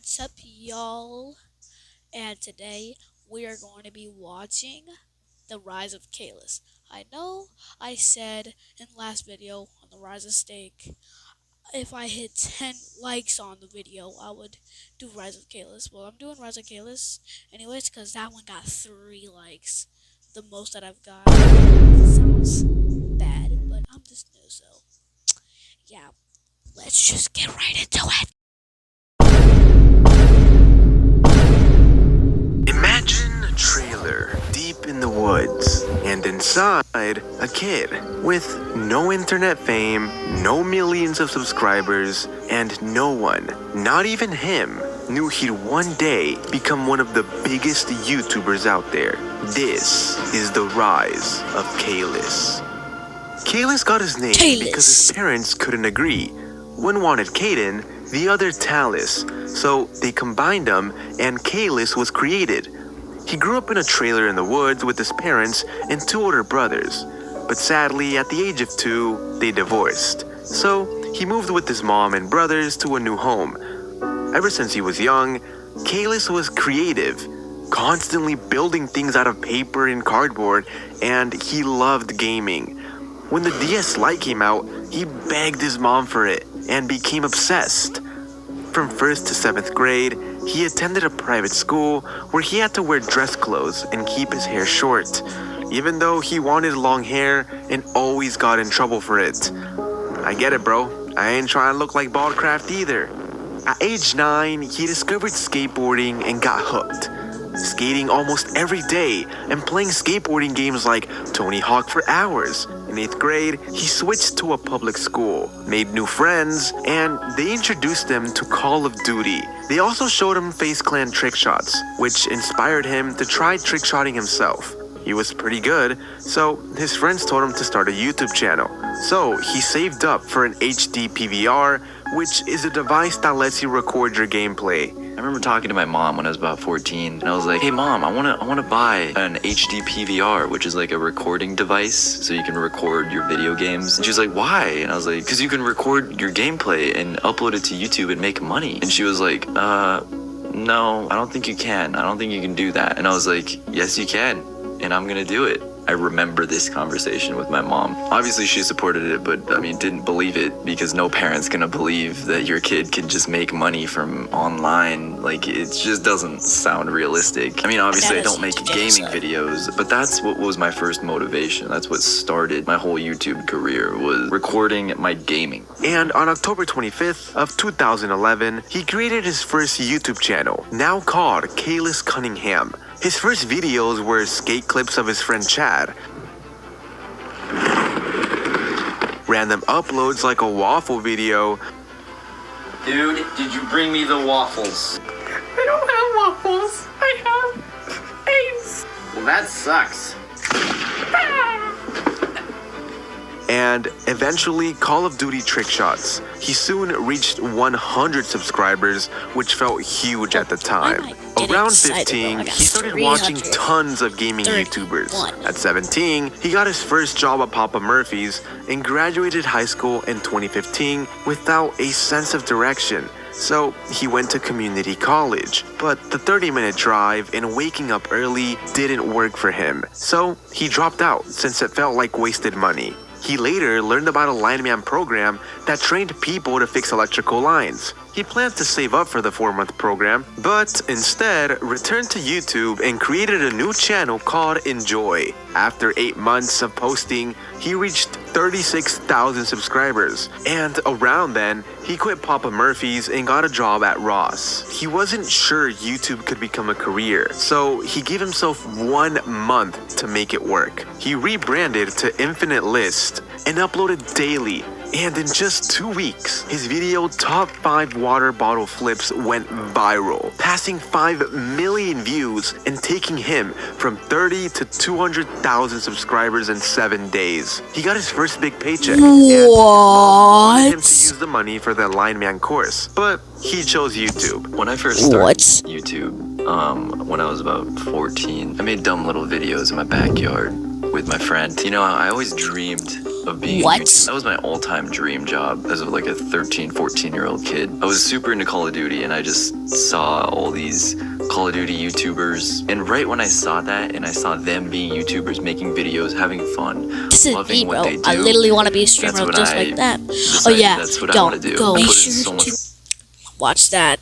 What's up, y'all? And today we are going to be watching the rise of caylus. I know I said in the last video on the rise of steak, if I hit 10 likes on the video, I would do rise of caylus. Well, I'm doing rise of caylus anyways because that one got 3 likes, the most that I've got. Sounds bad, but I'm just new, so yeah. Let's just get right into it. Imagine a trailer deep in the woods, and inside, a kid with no internet fame, no millions of subscribers, and no one, not even him, knew he'd one day become one of the biggest YouTubers out there. This is the rise of caylus. Caylus got his name because his parents couldn't agree. One wanted Caden, the other Talus, so they combined them and caylus was created. He grew up in a trailer in the woods with his parents and 2 older brothers, but sadly at the age of 2, they divorced. So he moved with his mom and brothers to a new home. Ever since he was young, caylus was creative, constantly building things out of paper and cardboard, and he loved gaming. When the DS Lite came out, he begged his mom for it and became obsessed. From 1st to 7th grade, he attended a private school where he had to wear dress clothes and keep his hair short, even though he wanted long hair and always got in trouble for it. I get it, bro. I ain't trying to look like Baldcraft either. At age 9, he discovered skateboarding and got hooked. Skating almost every day and playing skateboarding games like Tony Hawk for hours. In 8th grade, he switched to a public school, made new friends, and they introduced him to Call of Duty. They also showed him FaZe Clan trick shots, which inspired him to try trick shotting himself. He was pretty good, so his friends told him to start a YouTube channel. So he saved up for an HD PVR, which is a device that lets you record your gameplay. I remember talking to my mom when I was about 14, and I was like, hey mom, I wanna buy an HD PVR, which is like a recording device, so you can record your video games. And she was like, why? And I was like, because you can record your gameplay and upload it to YouTube and make money. And she was like, no, I don't think you can. I don't think you can do that. And I was like, yes you can, and I'm gonna do it. I remember this conversation with my mom. Obviously she supported it, but I mean didn't believe it, because no parent's gonna believe that your kid can just make money from online. Like, it just doesn't sound realistic. I mean, obviously I don't make gaming videos, but that's what was my first motivation. That's what started my whole YouTube career, was recording my gaming. And on October 25th of 2011, he created his first YouTube channel, now called Caylus Cunningham. His first videos were skate clips of his friend Chad, random uploads like a waffle video. Dude, did you bring me the waffles? I don't have waffles. I have eggs. Well, that sucks. And eventually Call of Duty trick shots. He soon reached 100 subscribers, which felt huge at the time. Around 15, he started watching tons of gaming YouTubers. At 17, he got his first job at Papa Murphy's and graduated high school in 2015 without a sense of direction. So he went to community college, but the 30-minute drive and waking up early didn't work for him. So he dropped out since it felt like wasted money. He later learned about a lineman program that trained people to fix electrical lines. He planned to save up for the 4-month program, but instead returned to YouTube and created a new channel called Enjoy. After 8 months of posting, he reached 36,000 subscribers, and around then, he quit Papa Murphy's and got a job at Ross. He wasn't sure YouTube could become a career, so he gave himself 1 month to make it work. He rebranded to Infinite List and uploaded daily. And in just 2 weeks, his video Top 5 Water Bottle Flips went viral, passing 5 million views and taking him from 30 to 200,000 subscribers in 7 days. He got his first big paycheck, and his mom wanted him to use the money for the lineman course, but he chose YouTube. When I first started YouTube, when I was about 14, I made dumb little videos in my backyard with my friend. You know, I always dreamed of being What? that was my all-time dream job as like a 13, 14-year-old kid. I was super into Call of Duty, and I just saw all these Call of Duty YouTubers. And right when I saw that, and I saw them being YouTubers, making videos, having fun, This is loving me, what bro. they do, I literally want to be a streamer that's what just I like that. Oh decided yeah, that's what I go, want to do. go. I Be put in sure so much. to watch that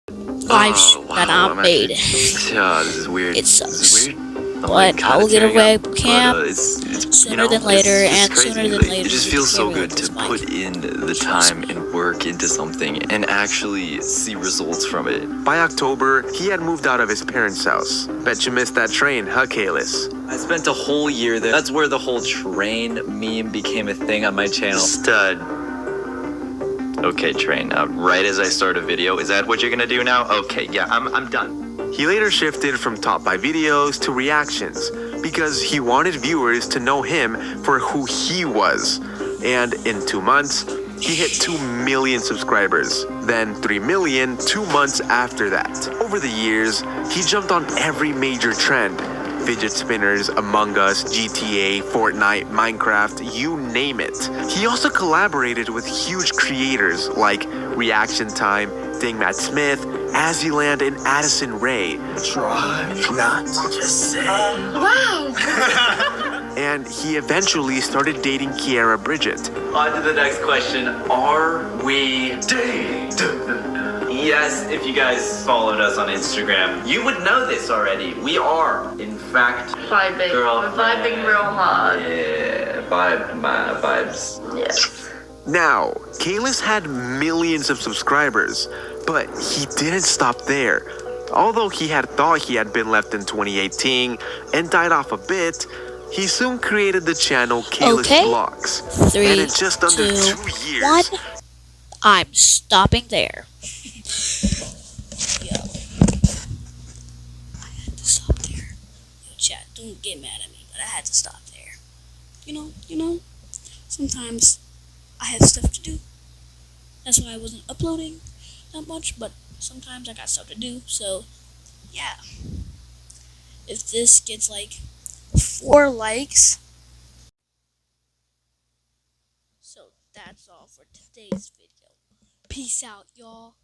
live stream that I made. Yeah, this is weird. It This sucks. is weird. I'm But like I will kinda get a tearing up, webcam but, it's sooner you know, than later, it's and crazy. sooner than Like, later it just you feels can so hear me good with to this mic. put in the time and work into something and actually see results from it. By October, he had moved out of his parents' house. Bet you missed that train, huh, Caylus? I spent a whole year there. That's where the whole train meme became a thing on my channel. Stud. Okay, train. Right as I start a video, is that what you're gonna do now? Okay, yeah, I'm done. He later shifted from top 5 videos to reactions because he wanted viewers to know him for who he was. And in 2 months, he hit 2 million subscribers, then 3 million 2 months after that. Over the years, he jumped on every major trend. Fidget spinners, Among Us, GTA, Fortnite, Minecraft, you name it. He also collaborated with huge creators like Reaction Time, Ding Matt Smith, Azzyland, and Addison Rae. Try not to just say. Wow. And he eventually started dating Kiara Bridget. On to the next question. Are we Date. Yes, if you guys followed us on Instagram, you would know this already. We are, in fact, Vibing. girlfriend. We're vibing real hard. Yeah, my vibes. Yes. Now, Caylus had millions of subscribers, but he didn't stop there. Although he had thought he had been left in 2018 and died off a bit, he soon created the channel Caylus Okay. Vlogs. 3, And in just under 2, 2 years, 1. I'm stopping there. Yo. I had to stop there. Yo, chat, don't get mad at me, but I had to stop there. You know, sometimes I have stuff to do. That's why I wasn't uploading that much, but sometimes I got stuff to do, so yeah. If this gets like 4 likes, so that's all for today's video. Peace out, y'all.